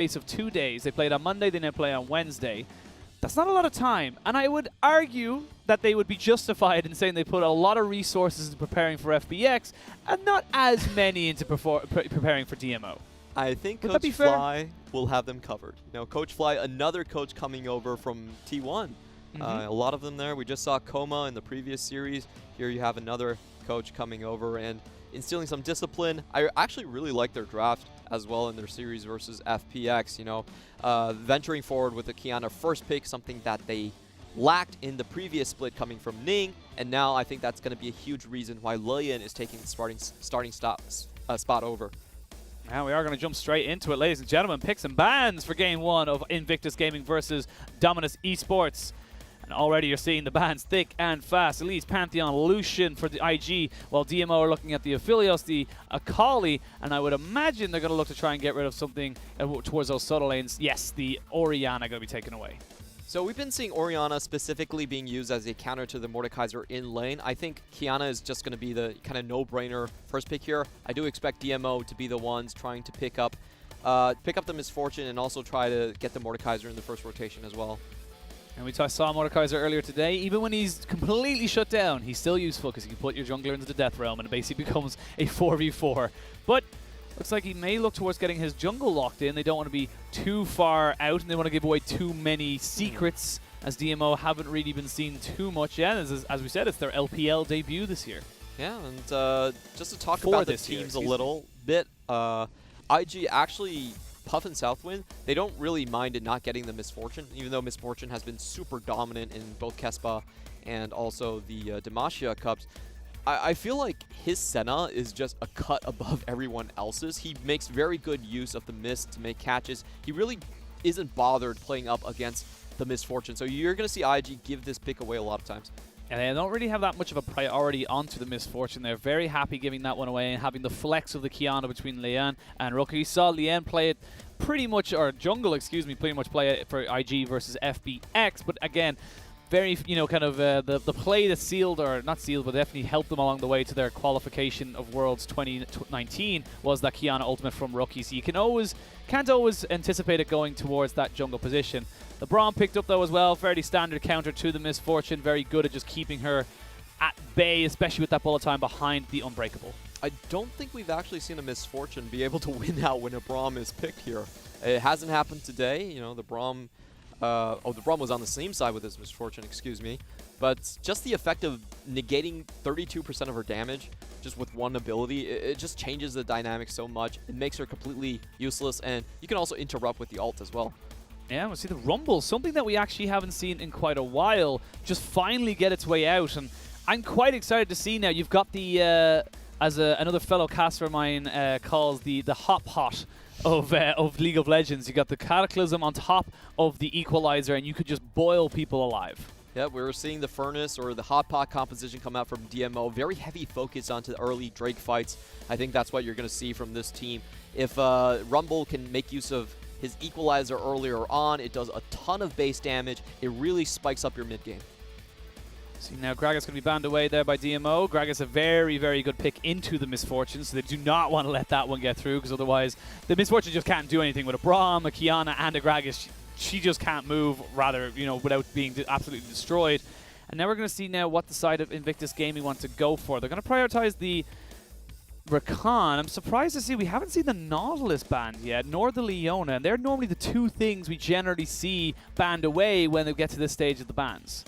space of 2 days. They played on Monday, they now play on Wednesday. That's not a lot of time, and I would argue that they would be justified in saying they put a lot of resources into preparing for FBX and not as many into preparing for DMO. I think Would that be Coach fair? Fly will have them covered. You know, Coach Fly, another coach coming over from T1. A lot of them there. We just saw Coma in the previous series. Here you have another coach coming over and instilling some discipline. I actually really like their draft as well in their series versus FPX. You know, venturing forward with the Kiana first pick, something that they lacked in the previous split coming from Ning, and now I think that's going to be a huge reason why Lillian is taking the starting spot over. Now we are going to jump straight into it, ladies and gentlemen. Picks and bans for Game 1 of Invictus Gaming versus Dominus Esports. And already you're seeing the bans thick and fast. Elise, Pantheon, Lucian for the IG, while DMO are looking at the Aphelios, the Akali, and I would imagine they're going to look to try and get rid of something towards those subtle lanes. Yes, the Orianna going to be taken away. So we've been seeing Orianna specifically being used as a counter to the Mordekaiser in lane. I think Kiana is just going to be the kind of no-brainer first pick here. I do expect DMO to be the ones trying to pick up the Misfortune and also try to get the Mordekaiser in the first rotation as well. And we saw Mordekaiser earlier today. Even when he's completely shut down, he's still useful because you can put your jungler into the Death Realm and it basically becomes a 4v4. But looks like he may look towards getting his jungle locked in. They don't want to be too far out, and they want to give away too many secrets, as DMO haven't really been seen too much yet. As we said, it's their LPL debut this year. Yeah, and just to talk about the teams a little bit, IG actually, Puff and Southwind, they don't really mind it not getting the Misfortune, even though Misfortune has been super dominant in both Kespa and also the Demacia Cups. I feel like his Senna is just a cut above everyone else's. He makes very good use of the mist to make catches. He really isn't bothered playing up against the Misfortune. So you're going to see IG give this pick away a lot of times. And they don't really have that much of a priority onto the Misfortune. They're very happy giving that one away and having the flex of the Kiana between Lian and Rookie. You saw Lian play it pretty much, or Jungle, excuse me, pretty much play it for IG versus FBX. But again, very, you know, kind of the play that sealed, or not sealed, but definitely helped them along the way to their qualification of Worlds 2019 was that Kiana ultimate from Rookie. So you can't always anticipate it going towards that jungle position. The Braum picked up though as well, fairly standard counter to the Misfortune, very good at just keeping her at bay, especially with that bullet time behind the Unbreakable. I don't think we've actually seen a Misfortune be able to win out when a Braum is picked here. It hasn't happened today. You know, the Braum the Braum was on the same side with his Misfortune, excuse me. But just the effect of negating 32% of her damage just with one ability, it just changes the dynamic so much. It makes her completely useless, and you can also interrupt with the ult as well. Yeah, we'll see the Rumble, something that we actually haven't seen in quite a while, just finally get its way out. And I'm quite excited to see now. You've got the, as another fellow caster of mine calls the hot pot of League of Legends. You got the Cataclysm on top of the Equalizer, and you could just boil people alive. Yeah, we were seeing the Furnace or the Hot Pot composition come out from DMO. Very heavy focus onto the early Drake fights. I think that's what you're going to see from this team. If Rumble can make use of his Equalizer earlier on, it does a ton of base damage. It really spikes up your mid game. See, now Gragas going to be banned away there by DMO. Gragas a very, very good pick into the Misfortune, so they do not want to let that one get through, because otherwise the Misfortune just can't do anything with a Braum, a Kiana, and a Gragas. She just can't move, rather, you know, without being absolutely destroyed. And now we're going to see now what the side of Invictus Gaming want to go for. They're going to prioritize the Rakan. I'm surprised to see we haven't seen the Nautilus banned yet, nor the Leona, and they're normally the two things we generally see banned away when they get to this stage of the bans.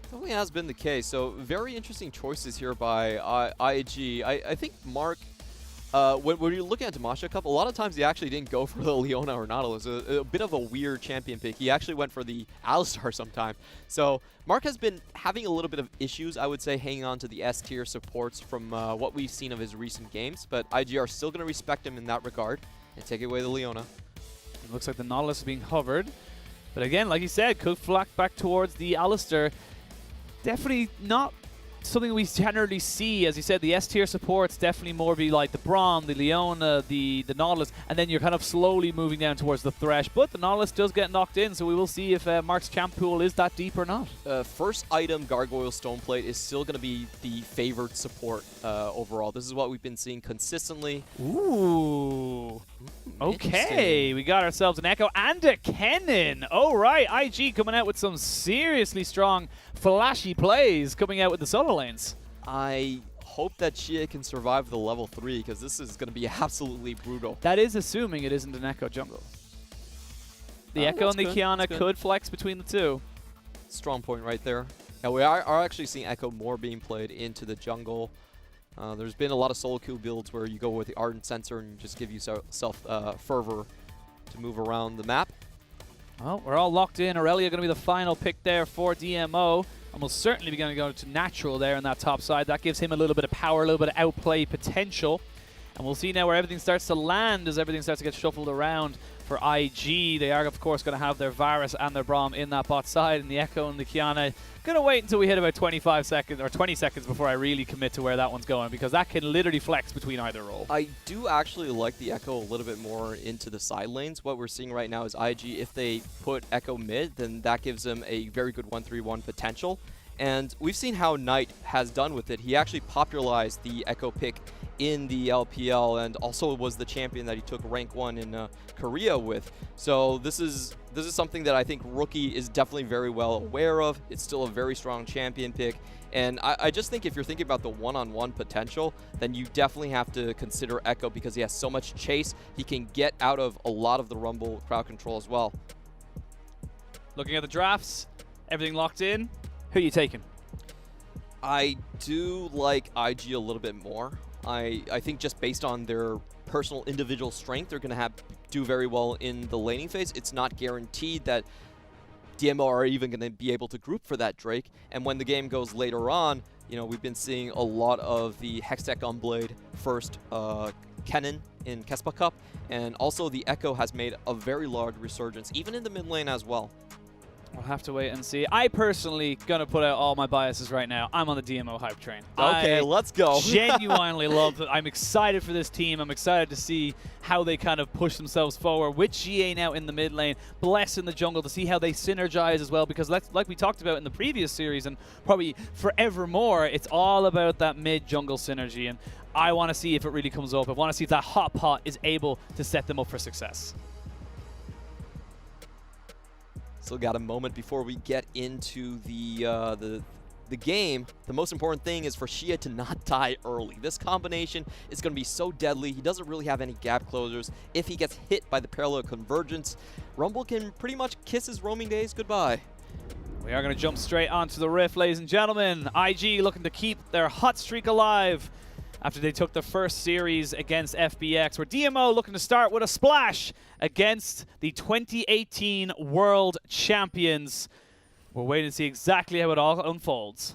Definitely has been the case. So very interesting choices here by IG. I think Mark, when you're looking at Demacia Cup, a lot of times he actually didn't go for the Leona or Nautilus. A bit of a weird champion pick. He actually went for the Alistar sometime. So Mark has been having a little bit of issues, I would say, hanging on to the S tier supports from what we've seen of his recent games. But IG are still going to respect him in that regard and take away the Leona. It looks like the Nautilus is being hovered. But again, like you said, could flack back towards the Alistar. Definitely not something we generally see. As you said, the S-tier supports definitely more be like the Braum, the Leona, the Nautilus, and then you're kind of slowly moving down towards the Thresh. But the Nautilus does get knocked in, so we will see if Mark's champ pool is that deep or not. First item, Gargoyle Stoneplate, is still going to be the favored support overall. This is what we've been seeing consistently. Ooh. Okay, we got ourselves an Echo and a Kennen. Oh, right. IG coming out with some seriously strong, flashy plays coming out with the solo lanes. I hope that Xia can survive the level 3 because this is going to be absolutely brutal. That is assuming it isn't an Echo jungle. The Echo and the Kiana could flex between the two. Strong point right there. Now we are actually seeing Echo more being played into the jungle. There's been a lot of solo queue builds where you go with the Ardent Sensor and just give yourself fervor to move around the map. Well, we're all locked in. Aurelia going to be the final pick there for DMO. And will certainly be going to go to natural there on that top side. That gives him a little bit of power, a little bit of outplay potential. And we'll see now where everything starts to land as everything starts to get shuffled around for IG. They are, of course, going to have their Varus and their Braum in that bot side. And the Echo and the Kiana going to wait until we hit about 25 seconds or 20 seconds before I really commit to where that one's going, because that can literally flex between either role. I do actually like the Echo a little bit more into the side lanes. What we're seeing right now is IG, if they put Echo mid, then that gives them a very good 1-3-1 potential. And we've seen how Knight has done with it. He actually popularized the Echo pick in the LPL and also was the champion that he took rank 1 in Korea with. So this is something that I think Rookie is definitely very well aware of. It's still a very strong champion pick. And I just think if you're thinking about the one-on-one potential, then you definitely have to consider Echo because he has so much chase. He can get out of a lot of the Rumble crowd control as well. Looking at the drafts, everything locked in. Who are you taking? I do like IG a little bit more. I think just based on their personal individual strength, they're going to do very well in the laning phase. It's not guaranteed that DMO are even going to be able to group for that Drake. And when the game goes later on, you know, we've been seeing a lot of the Hextech Unblade first Kennen in Kespa Cup, and also the Echo has made a very large resurgence, even in the mid lane as well. We'll have to wait and see. I personally gonna put out all my biases right now. I'm on the DMO hype train. Okay, let's go. Genuinely love it. I'm excited for this team. I'm excited to see how they kind of push themselves forward with GA now in the mid lane, Bless in the jungle, to see how they synergize as well. Because like we talked about in the previous series and probably forevermore, it's all about that mid jungle synergy. And I want to see if it really comes up. I want to see if that hot pot is able to set them up for success. Still got a moment before we get into the game. The most important thing is for Xia to not die early. This combination is going to be so deadly. He doesn't really have any gap closers. If he gets hit by the parallel convergence, Rumble can pretty much kiss his roaming days goodbye. We are going to jump straight onto the Rift, ladies and gentlemen. IG looking to keep their hot streak alive after they took the first series against FBX, where DMO looking to start with a splash against the 2018 World Champions. We're waiting to see exactly how it all unfolds.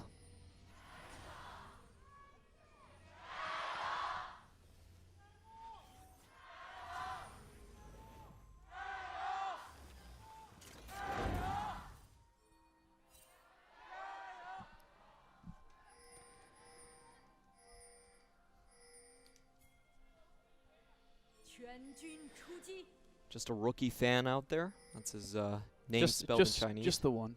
Just a Rookie fan out there. That's his name spelled in Chinese. Just the one.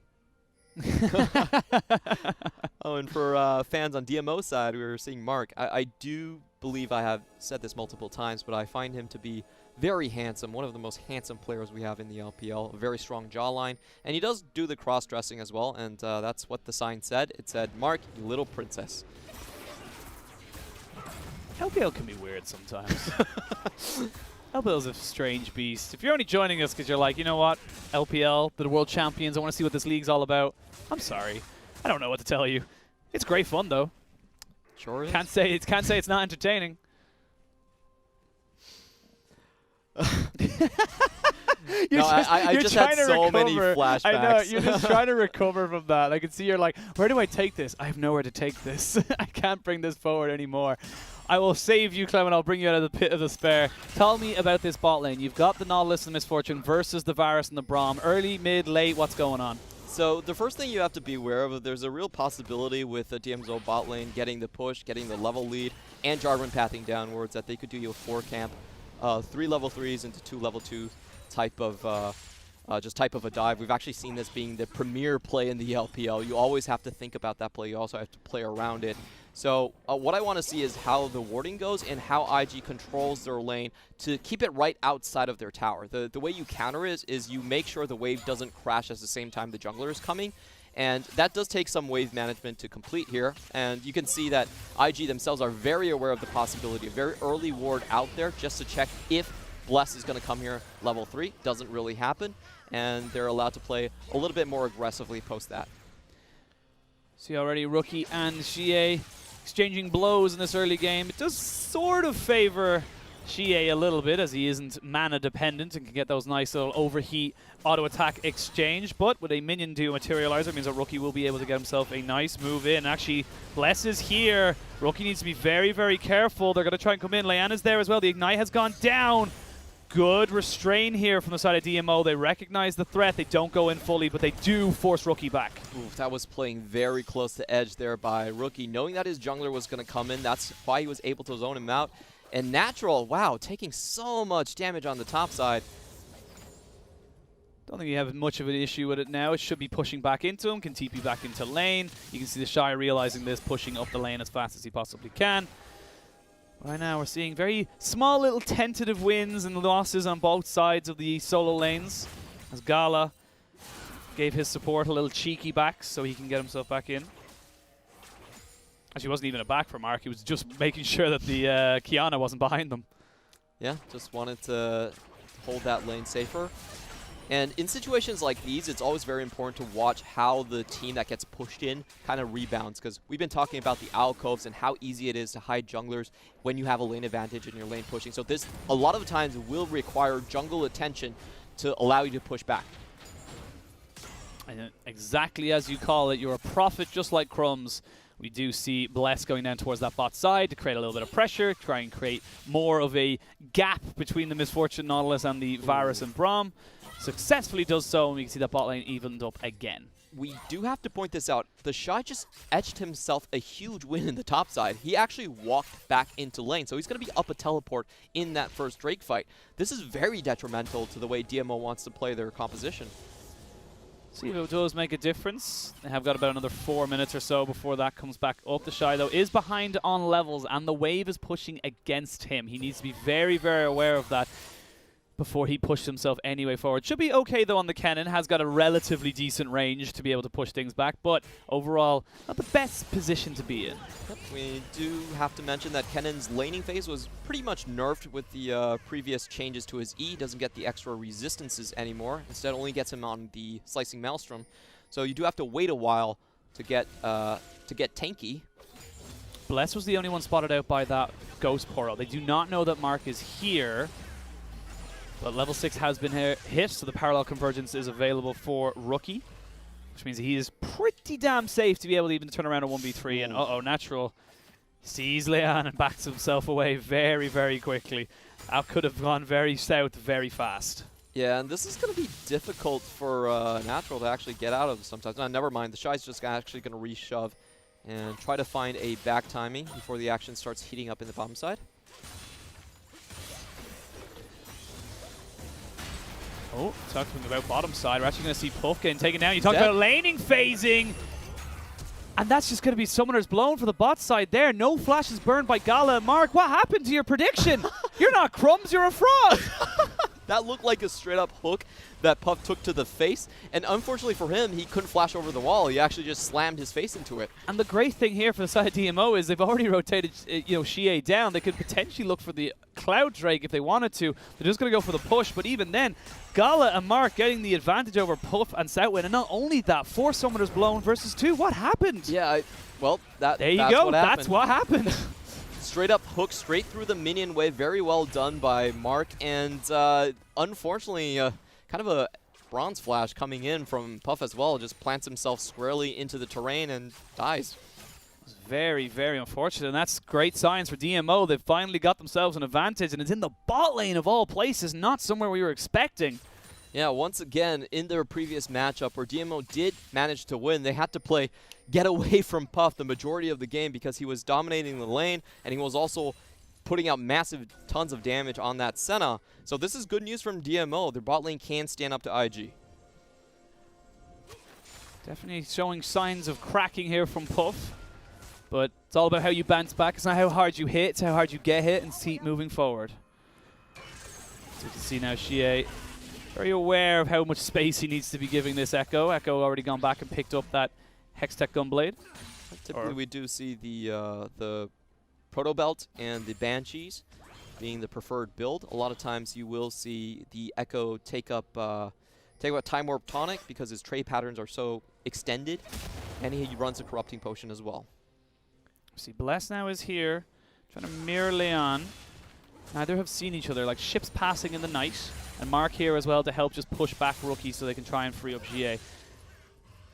Oh, and for fans on DMO side, we were seeing Mark. I do believe I have said this multiple times, but I find him to be very handsome, one of the most handsome players we have in the LPL, a very strong jawline, and he does do the cross-dressing as well, and that's what the sign said. It said, "Mark, you little princess." LPL can be weird sometimes. LPL's a strange beast. If you're only joining us because you're like, you know what, LPL, they're the world champions, I want to see what this league's all about, I'm sorry. I don't know what to tell you. It's great fun, though. Sure is. Can't say it's not entertaining. I just had so many flashbacks. I know, you're just trying to recover from that. I can see you're like, where do I take this? I have nowhere to take this. I can't bring this forward anymore. I will save you, Clement. I'll bring you out of the pit of despair. Tell me about this bot lane. You've got the Nautilus and Misfortune versus the Varus and the Braum. Early, mid, late, what's going on? So the first thing you have to be aware of, there's a real possibility with the DMO bot lane getting the push, getting the level lead, and Jarvan pathing downwards that they could do you a 4 camp, 3 level 3s into 2 level 2 type of a dive. We've actually seen this being the premier play in the LPL. You always have to think about that play. You also have to play around it. So what I want to see is how the warding goes and how IG controls their lane to keep it right outside of their tower. The way you counter it is you make sure the wave doesn't crash at the same time the jungler is coming. And that does take some wave management to complete here. And you can see that IG themselves are very aware of the possibility. A very early ward out there just to check if Bless is going to come here level 3. Doesn't really happen. And they're allowed to play a little bit more aggressively post that. See already Rookie and Xie exchanging blows in this early game. It does sort of favor Xie a little bit as he isn't mana dependent and can get those nice little overheat auto attack exchange. But with a minion to materializer, it means that Rookie will be able to get himself a nice move in. Actually, Bless is here. Rookie needs to be very, very careful. They're going to try and come in. Leanna's there as well. The Ignite has gone down. Good restrain here from the side of DMO. They recognize the threat. They don't go in fully, but they do force Rookie back. Oof, that was playing very close to edge there by Rookie. Knowing that his jungler was going to come in, that's why he was able to zone him out. And Natural, wow, taking so much damage on the top side. Don't think you have much of an issue with it now. It should be pushing back into him, can TP back into lane. You can see the Shy realizing this, pushing up the lane as fast as he possibly can. Right now we're seeing very small little tentative wins and losses on both sides of the solo lanes as Gala gave his support a little cheeky back so he can get himself back in. Actually, it wasn't even a back for Mark. He was just making sure that the Kiana wasn't behind them. Yeah, just wanted to hold that lane safer. And in situations like these, it's always very important to watch how the team that gets pushed in kind of rebounds, because we've been talking about the alcoves and how easy it is to hide junglers when you have a lane advantage in your lane pushing. So this, a lot of times, will require jungle attention to allow you to push back. And exactly as you call it, you're a prophet just like Crumbs. We do see Bless going down towards that bot side to create a little bit of pressure, try and create more of a gap between the Misfortune Nautilus and the Varus and Braum. Successfully does so, and we can see that bot lane evened up again. We do have to point this out. The Shy just etched himself a huge win in the top side. He actually walked back into lane, so he's going to be up a teleport in that first Drake fight. This is very detrimental to the way DMO wants to play their composition. See if it does make a difference. They have got about another 4 minutes or so before that comes back up. The Shy, though, is behind on levels, and the wave is pushing against him. He needs to be very, very aware of that before he pushes himself anyway forward. Should be okay, though, on the cannon. Has got a relatively decent range to be able to push things back, but overall, not the best position to be in. Yep. We do have to mention that Kennen's laning phase was pretty much nerfed with the previous changes to his E. Doesn't get the extra resistances anymore. Instead, only gets him on the Slicing Maelstrom. So you do have to wait a while to get tanky. Bless was the only one spotted out by that Ghost Portal. They do not know that Mark is here. But level 6 has been hit, so the parallel convergence is available for Rookie, which means he is pretty damn safe to be able to even turn around a 1v3. And uh-oh, Natural sees Leon and backs himself away very, very quickly. That could have gone very south very fast. Yeah, and this is going to be difficult for Natural to actually get out of sometimes. No, never mind. The Shy's just actually going to re-shove and try to find a back timing before the action starts heating up in the bottom side. Oh, talking about bottom side, we're actually going to see Puff getting taken down. You talk about laning phasing, and that's just going to be Summoner's Blown for the bot side there. No flashes burned by Gala and Mark. What happened to your prediction? You're not Crumbs, you're a fraud. That looked like a straight-up hook that Puff took to the face, and unfortunately for him, he couldn't flash over the wall. He actually just slammed his face into it. And the great thing here for the side of DMO is they've already rotated, Xie down. They could potentially look for the Cloud Drake if they wanted to. They're just going to go for the push, but even then, Gala and Mark getting the advantage over Puff and Southwind, and not only that, 4 Summoners Blown versus 2. What happened? Yeah, well, there you go. That's what happened. Straight up hook straight through the minion wave. Very well done by Mark. And unfortunately, kind of a bronze flash coming in from Puff as well. Just plants himself squarely into the terrain and dies. It's very, very unfortunate. And that's great signs for DMO. They've finally got themselves an advantage. And it's in the bot lane of all places, not somewhere we were expecting. Yeah, once again, in their previous matchup where DMO did manage to win, they had to get away from Puff the majority of the game because he was dominating the lane, and he was also putting out massive tons of damage on that Senna. So this is good news from DMO. Their bot lane can stand up to IG. Definitely showing signs of cracking here from Puff. But it's all about how you bounce back. It's not how hard you hit, it's how hard you get hit and keep moving forward. So you can see now Xie very aware of how much space he needs to be giving this Echo. Echo already gone back and picked up that Hextech Gunblade. Typically we do see the Proto Belt and the Banshees being the preferred build. A lot of times you will see the Echo take up Time Warp Tonic because his trade patterns are so extended, and he runs a Corrupting Potion as well. See, Bless now is here, trying to mirror Leon. Neither have seen each other, like ships passing in the night. And Mark here as well to help just push back Rookie so they can try and free up Xie.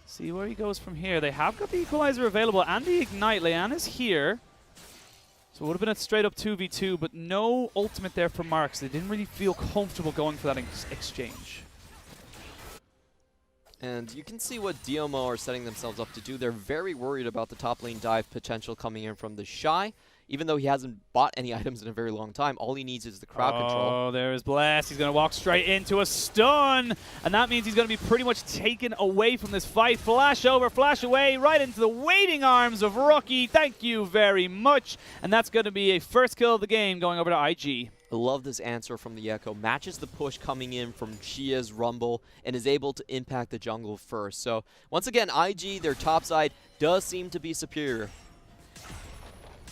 See where he goes from here. They have got the Equalizer available and the Ignite. Leon is here. So it would have been a straight up 2v2, but no ultimate there for Mark, so they didn't really feel comfortable going for that exchange. And you can see what DMO are setting themselves up to do. They're very worried about the top lane dive potential coming in from the Shy. Even though he hasn't bought any items in a very long time, all he needs is the crowd control. Oh, there's Blast. He's going to walk straight into a stun. And that means he's going to be pretty much taken away from this fight. Flash over, flash away, right into the waiting arms of Rookie. Thank you very much. And that's going to be a first kill of the game going over to IG. I love this answer from the Echo. Matches the push coming in from Xia's Rumble and is able to impact the jungle first. So once again, IG, their top side, does seem to be superior.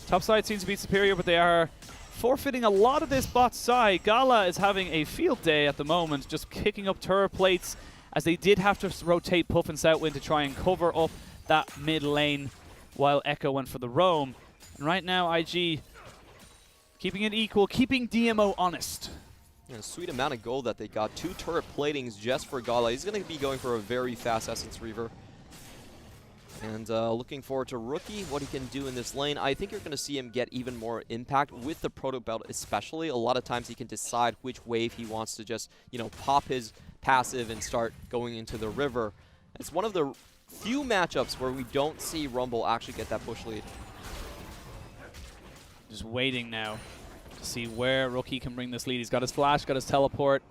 Top side seems to be superior, but they are forfeiting a lot of this bot side. Gala is having a field day at the moment, just kicking up turret plates as they did have to rotate Puff and Southwind to try and cover up that mid lane while Echo went for the roam. And right now, IG keeping it equal, keeping DMO honest. A sweet amount of gold that they got. 2 turret platings just for Gala. He's going to be going for a very fast Essence Reaver. And looking forward to Rookie, what he can do in this lane. I think you're going to see him get even more impact with the Proto Belt especially. A lot of times he can decide which wave he wants to just, pop his passive and start going into the river. It's one of the few matchups where we don't see Rumble actually get that push lead. Just waiting now to see where Rookie can bring this lead. He's got his flash, got his teleport.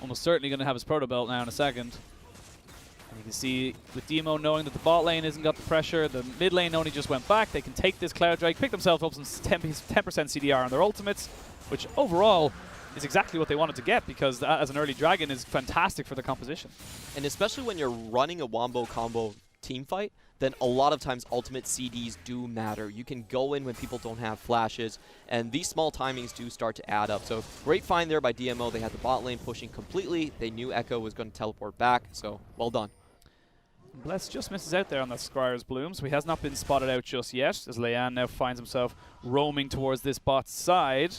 Almost certainly going to have his Proto Belt now in a second. And you can see with DMO knowing that the bot lane isn't got the pressure, the mid lane only just went back. They can take this Cloud Drake, pick themselves up some 10% CDR on their ultimates, which overall is exactly what they wanted to get because that as an early dragon is fantastic for the composition. And especially when you're running a Wombo combo team fight, then a lot of times ultimate CDs do matter. You can go in when people don't have flashes, and these small timings do start to add up. So great find there by DMO. They had the bot lane pushing completely. They knew Echo was going to teleport back, so well done. Bless just misses out there on that Scryer's Bloom, so he has not been spotted out just yet, as Leanne now finds himself roaming towards this bot's side.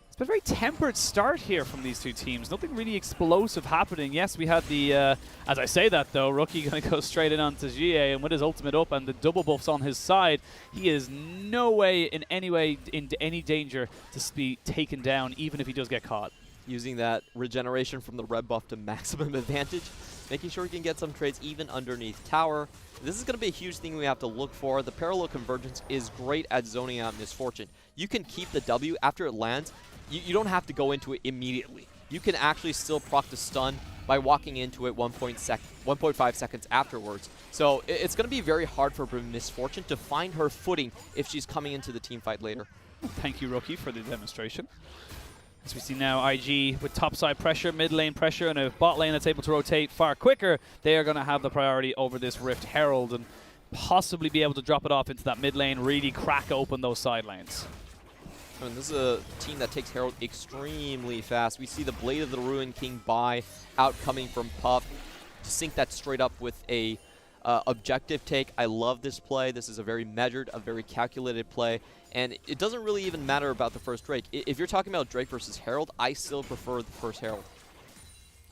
It's been a very tempered start here from these two teams. Nothing really explosive happening. Yes, we had the, as I say that though, Rookie going to go straight in onto Xie, and with his ultimate up and the double buffs on his side, he is no way in any danger to be taken down, even if he does get caught. Using that regeneration from the red buff to maximum advantage, making sure he can get some trades even underneath tower. This is going to be a huge thing we have to look for. The parallel convergence is great at zoning out Misfortune. You can keep the W after it lands. You don't have to go into it immediately. You can actually still proc the stun by walking into it 1.5 seconds afterwards. So it's going to be very hard for Misfortune to find her footing if she's coming into the team fight later. Thank you, Rookie, for the demonstration. As we see now, IG with topside pressure, mid lane pressure, and a bot lane that's able to rotate far quicker, they are going to have the priority over this Rift Herald and possibly be able to drop it off into that mid lane, really crack open those side lanes. And this is a team that takes Herald extremely fast. We see the Blade of the Ruined King buy out coming from Puff to sync that straight up with a objective take. I love this play. This is a very measured, a very calculated play. And it doesn't really even matter about the first Drake. If you're talking about Drake versus Herald, I still prefer the first Herald.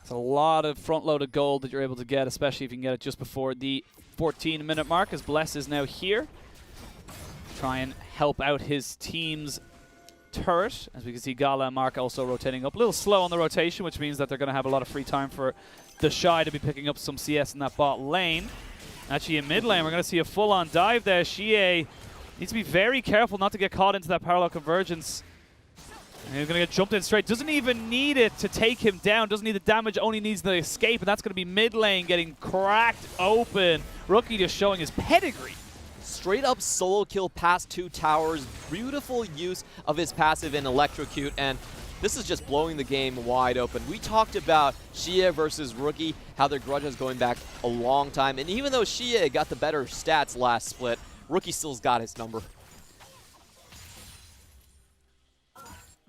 It's a lot of front-loaded gold that you're able to get, especially if you can get it just before the 14-minute mark, as Bless is now here. Try and help out his team's turret. As we can see, Gala and Mark also rotating up. A little slow on the rotation, which means that they're going to have a lot of free time for the Shy to be picking up some CS in that bot lane. Actually, in mid lane, we're going to see a full-on dive there. Xie needs to be very careful not to get caught into that parallel convergence. And he's going to get jumped in straight. Doesn't even need it to take him down. Doesn't need the damage, only needs the escape. And that's going to be mid lane getting cracked open. Rookie just showing his pedigree. Straight up solo kill past 2 towers. Beautiful use of his passive in Electrocute. And this is just blowing the game wide open. We talked about Xie versus Rookie, how their grudge is going back a long time. And even though Xie got the better stats last split, Rookie still's got his number.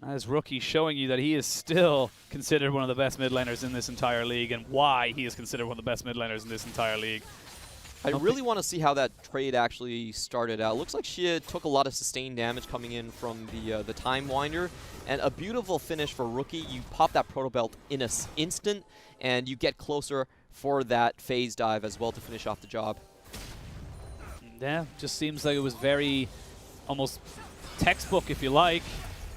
As Rookie showing you that he is still considered one of the best mid laners in this entire league, and why he is considered one of the best mid laners in this entire league. I really want to see how that trade actually started out. Looks like Xie took a lot of sustained damage coming in from the Time Winder, and a beautiful finish for Rookie. You pop that Proto Belt in an instant, and you get closer for that phase dive as well to finish off the job. Yeah, just seems like it was very almost textbook, if you like.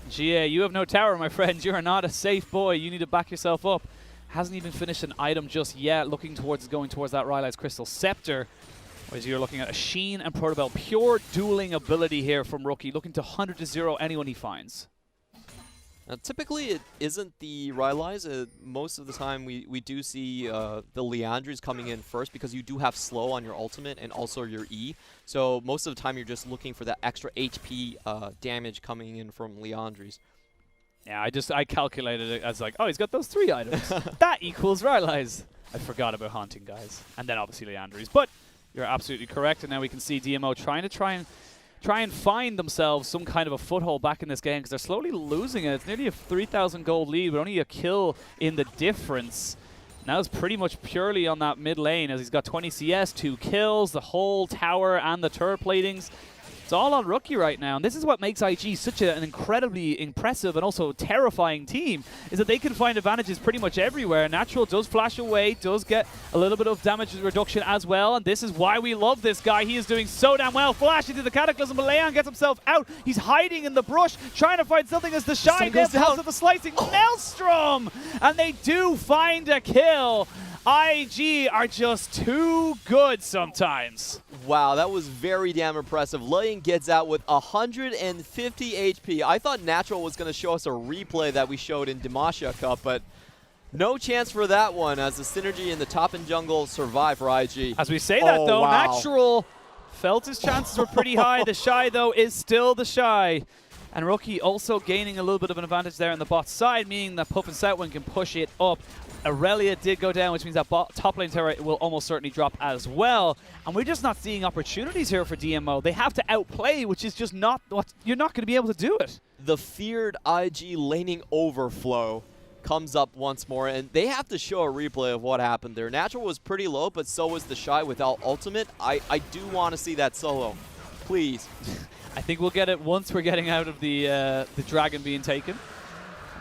Xie, you have no tower, my friend. You are not a safe boy. You need to back yourself up. Hasn't even finished an item just yet. Looking towards going towards that Rylai's Crystal Scepter. Whereas you're looking at a Sheen and Protobell. Pure dueling ability here from Rookie. Looking to 100-0 anyone he finds. Now, typically, it isn't the Rylai's. Most of the time, we do see the Liandry's coming in first because you do have slow on your ultimate and also your E. So most of the time, you're just looking for that extra HP damage coming in from Liandry's. Yeah, I calculated it as like, oh, he's got those 3 items. That equals Rylai's. I forgot about Haunting, guys. And then obviously Liandry's. But you're absolutely correct. And now we can see DMO try and find themselves some kind of a foothold back in this game because they're slowly losing it. It's nearly a 3,000 gold lead, but only a kill in the difference. Now it's pretty much purely on that mid lane as he's got 20 CS, 2 kills, the whole tower and the turret platings. It's all on Rookie right now, and this is what makes IG such an incredibly impressive and also terrifying team, is that they can find advantages pretty much everywhere. Natural does flash away, does get a little bit of damage reduction as well, and this is why we love this guy. He is doing so damn well. Flash into the Cataclysm, but Leon gets himself out. He's hiding in the brush, trying to find something as the Shy gets out of the slicing Maelstrom, and they do find a kill. IG are just too good sometimes. Wow, that was very damn impressive. Lion gets out with 150 HP. I thought Natural was going to show us a replay that we showed in Demacia Cup, but no chance for that one as the synergy in the top and jungle survive for IG. As we say that, though, wow. Natural felt his chances were pretty high. The Shy, though, is still the Shy. And Rookie also gaining a little bit of an advantage there on the bot side, meaning that Puff and Southwind can push it up. Aurelia did go down, which means that top lane turret will almost certainly drop as well. And we're just not seeing opportunities here for DMO. They have to outplay, which is just not what you're not going to be able to do it. The feared IG laning overflow comes up once more, and they have to show a replay of what happened there. Natural was pretty low, but so was the Shy without ultimate. I do want to see that solo. Please. I think we'll get it once we're getting out of the dragon being taken.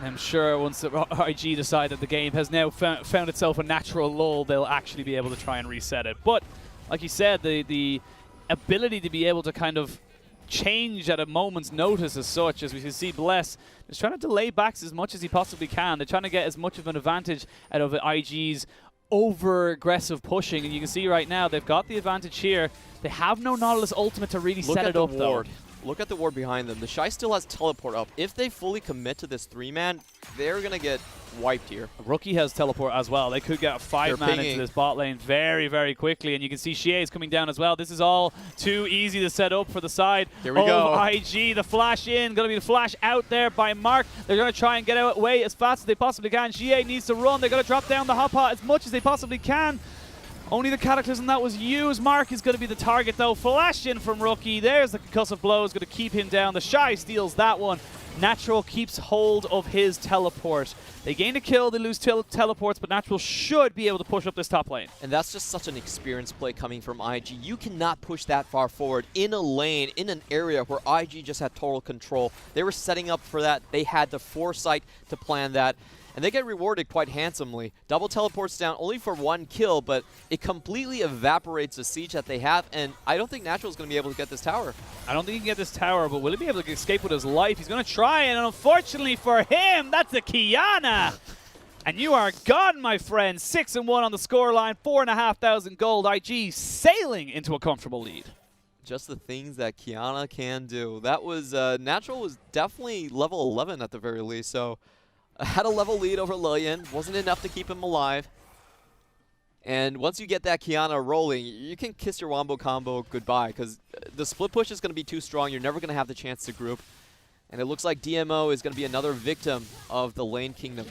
I'm sure once the IG decide that the game has now found itself a natural lull, they'll actually be able to try and reset it. But like you said, the ability to be able to kind of change at a moment's notice as such, as we can see Bless is trying to delay backs as much as he possibly can. They're trying to get as much of an advantage out of IG's over-aggressive pushing, and you can see right now they've got the advantage here. They have no Nautilus ultimate to really set it up, though. Look at the ward behind them. The Shy still has teleport up. If they fully commit to this 3-man, they're going to get wiped here. Rookie has teleport as well. They could get a 5-man into this bot lane very, very quickly. And you can see Xie is coming down as well. This is all too easy to set up for the side Here we go. IG. The flash in, going to be the flash out there by Mark. They're going to try and get away as fast as they possibly can. Xie needs to run. They're going to drop down the hot pot as much as they possibly can. Only the Cataclysm that was used. Mark is going to be the target, though. Flash in from Rookie. There's the concussive blow. Is going to keep him down. The Shy steals that one. Natural keeps hold of his teleport. They gain a kill. They lose teleports, but Natural should be able to push up this top lane. And that's just such an experienced play coming from IG. You cannot push that far forward in a lane, in an area where IG just had total control. They were setting up for that. They had the foresight to plan that. and they get rewarded quite handsomely. Double teleports down only for 1 kill, but it completely evaporates the siege that they have, and I don't think Natural is going to be able to get this tower. I don't think he can get this tower, but will he be able to escape with his life? He's going to try, and unfortunately for him, that's a Qiyana. And you are gone, my friend. 6-1 on the scoreline, 4,500 gold. IG sailing into a comfortable lead. Just the things that Qiyana can do. That was, Natural was definitely level 11 at the very least, so had a level lead over Lillian. Wasn't enough to keep him alive. And once you get that Qiyana rolling, you can kiss your wombo combo goodbye, because the split push is going to be too strong. You're never going to have the chance to group. And it looks like DMO is going to be another victim of the lane kingdom.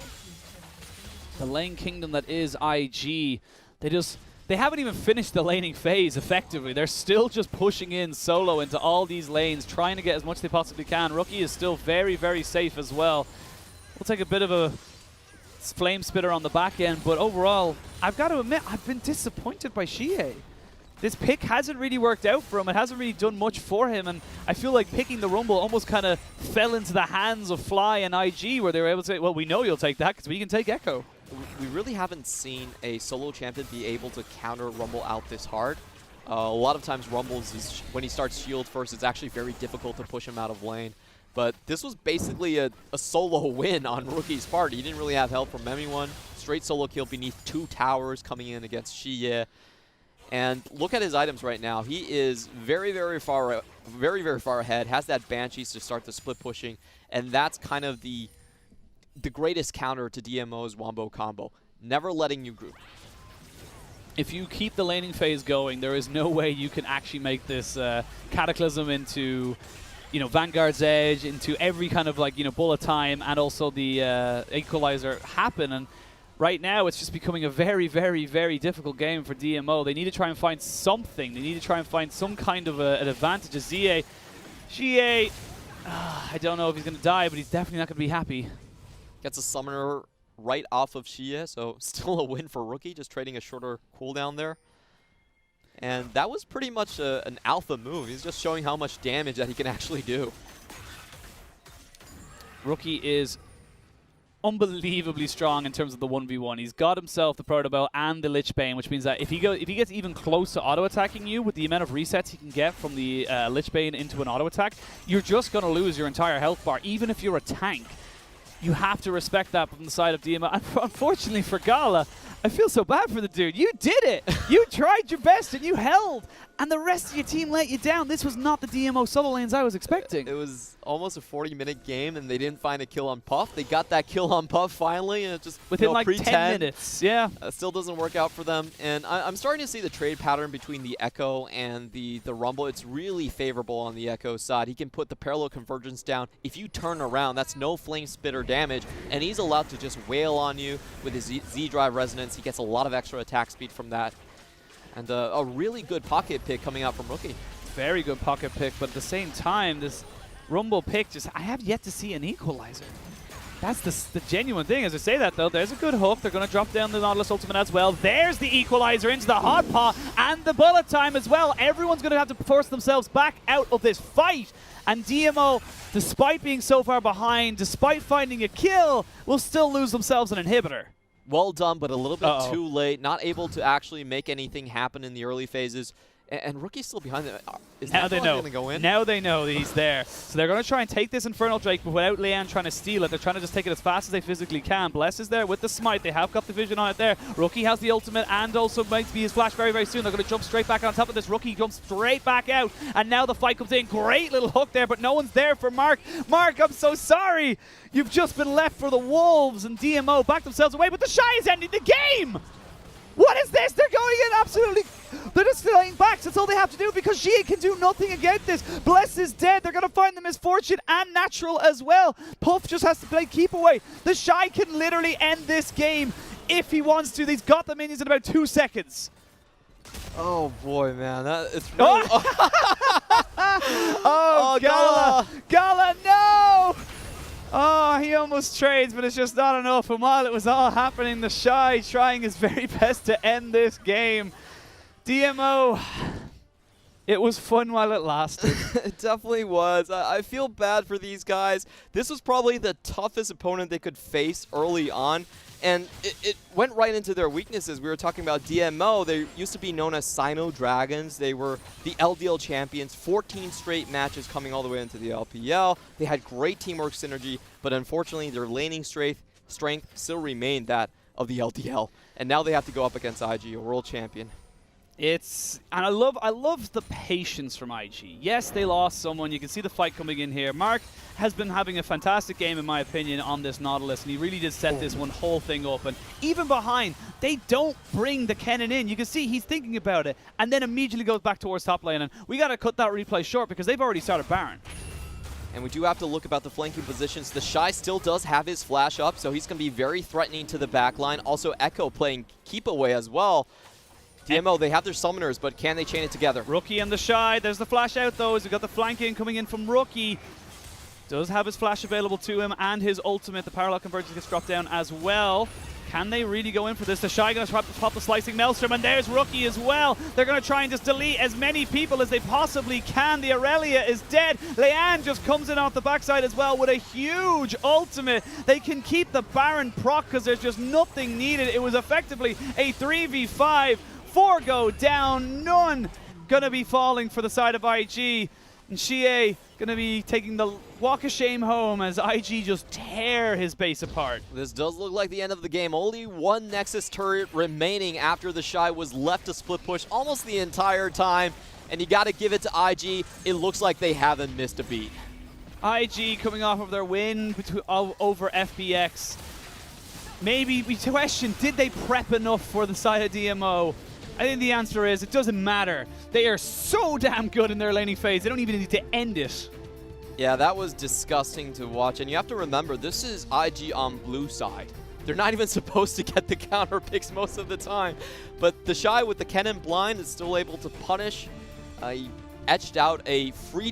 The lane kingdom that is IG. They haven't even finished the laning phase, effectively. They're still just pushing in solo into all these lanes, trying to get as much as they possibly can. Rookie is still very, very safe as well. We'll take a bit of a flame spitter on the back end, but overall, I've got to admit, I've been disappointed by Xie. This pick hasn't really worked out for him. It hasn't really done much for him, and I feel like picking the Rumble almost kind of fell into the hands of Fly and IG, where they were able to say, well, we know you'll take that because we can take Echo. We really haven't seen a solo champion be able to counter Rumble out this hard. A lot of times Rumbles, is when he starts shield first, it's actually very difficult to push him out of lane. But this was basically a solo win on Rookie's part. He didn't really have help from anyone. Straight solo kill beneath 2 towers coming in against Xie. And look at his items right now. He is very, very far ahead, has that Banshees to start the split pushing, and that's kind of the greatest counter to DMO's wombo combo. Never letting you group. If you keep the laning phase going, there is no way you can actually make this Cataclysm into, you know, Vanguard's Edge, into every kind of like, you know, bullet time, and also the Equalizer happen. And right now, it's just becoming a very, very, very difficult game for DMO. They need to try and find something. They need to try and find some kind of an advantage. As Xie, I don't know if he's going to die, but he's definitely not going to be happy. Gets a summoner right off of Xie, so still a win for Rookie, just trading a shorter cooldown there. And that was pretty much an alpha move. He's just showing how much damage that he can actually do. Rookie is unbelievably strong in terms of the 1v1. He's got himself the Protobell and the Lich Bane, which means that if he gets even close to auto-attacking you with the amount of resets he can get from the Lich Bane into an auto-attack, you're just going to lose your entire health bar, even if you're a tank. You have to respect that from the side of DMO. And unfortunately for Gala, I feel so bad for the dude. You did it. You tried your best and you held. And the rest of your team let you down. This was not the DMO solo lanes I was expecting. It was almost a 40-minute game, and they didn't find a kill on Puff. They got that kill on Puff finally, and it just within like 10 minutes. Yeah. Still doesn't work out for them. And I'm starting to see the trade pattern between the Echo and the Rumble. It's really favorable on the Echo side. He can put the parallel convergence down. If you turn around, that's no flame spitter damage, and he's allowed to just wail on you with his Z-Drive resonance. He gets a lot of extra attack speed from that. And a really good pocket pick coming out from Rookie. Very good pocket pick, but at the same time, this Rumble pick, I have yet to see an Equalizer. That's the genuine thing. As I say that, though, there's a good hook. They're going to drop down the Nautilus ultimate as well. There's the Equalizer into the hot paw and the bullet time as well. Everyone's going to have to force themselves back out of this fight. And DMO, despite being so far behind, despite finding a kill, will still lose themselves an inhibitor. Well done, but a little bit too late. Not able to actually make anything happen in the early phases. And Rookie's still behind them. Now they know. Gonna go in? Now they know that he's there. So they're going to try and take this Infernal Drake, but without Leanne trying to steal it. They're trying to just take it as fast as they physically can. Bless is there with the smite. They have got the vision on it there. Rookie has the ultimate and also might be his flash very, very soon. They're going to jump straight back on top of this. Rookie jumps straight back out. And now the fight comes in. Great little hook there, but no one's there for Mark. Mark, I'm so sorry. You've just been left for the Wolves, and DMO back themselves away, but the Shy is ending the game. What is this? They're going in absolutely. They're just laying back. That's all they have to do because Xie can do nothing against this. Bless is dead. They're going to find the Misfortune and Natural as well. Puff just has to play keep away. The Shy can literally end this game if he wants to. He's got the minions in about 2 seconds. Oh boy, man. It's really oh, Gala. Gala, no! Oh, he almost trades, but it's just not enough. And while it was all happening, the Shy trying his very best to end this game. DMO, It was fun while it lasted. It definitely was. I feel bad for these guys. This was probably the toughest opponent they could face early on, and it went right into their weaknesses. We were talking about DMO. They used to be known as Sino Dragons. They were the LDL champions, 14 straight matches coming all the way into the LPL. They had great teamwork synergy, but unfortunately their laning strength still remained that of the LDL, and now they have to go up against IG, a world champion. And I love the patience from IG. Yes, they lost someone. You can see the fight coming in here. Mark has been having a fantastic game, in my opinion, on this Nautilus, and he really did set this whole thing up. And even behind, they don't bring the Kennen in. You can see he's thinking about it, and then immediately goes back towards top lane. And we got to cut that replay short because they've already started Baron. And we do have to look about the flanking positions. The Shy still does have his flash up, so he's going to be very threatening to the back line. Also, Echo playing keep away as well. DMO, they have their summoners, but can they chain it together? Rookie and the Shy. There's the flash out, though, as we got the flanking coming in from Rookie. Does have his flash available to him and his ultimate. The parallel convergence gets dropped down as well. Can they really go in for this? The Shy going to pop the slicing Maelstrom, and there's Rookie as well. They're going to try and just delete as many people as they possibly can. The Aurelia is dead. Leanne just comes in off the backside as well with a huge ultimate. They can keep the Baron proc because there's just nothing needed. It was effectively a 3v5. 4 go down, none gonna be falling for the side of IG. And Xie gonna be taking the walk of shame home as IG just tear his base apart. This does look like the end of the game. Only one Nexus turret remaining after the Shy was left to split push almost the entire time. And you gotta give it to IG. It looks like they haven't missed a beat. IG coming off of their win over FPX. Maybe we question, did they prep enough for the side of DMO? I think the answer is it doesn't matter. They are so damn good in their laning phase. They don't even need to end it. Yeah, that was disgusting to watch. And you have to remember, this is IG on blue side. They're not even supposed to get the counter picks most of the time. But the Shy with the Kennen blind is still able to punish. He etched out a free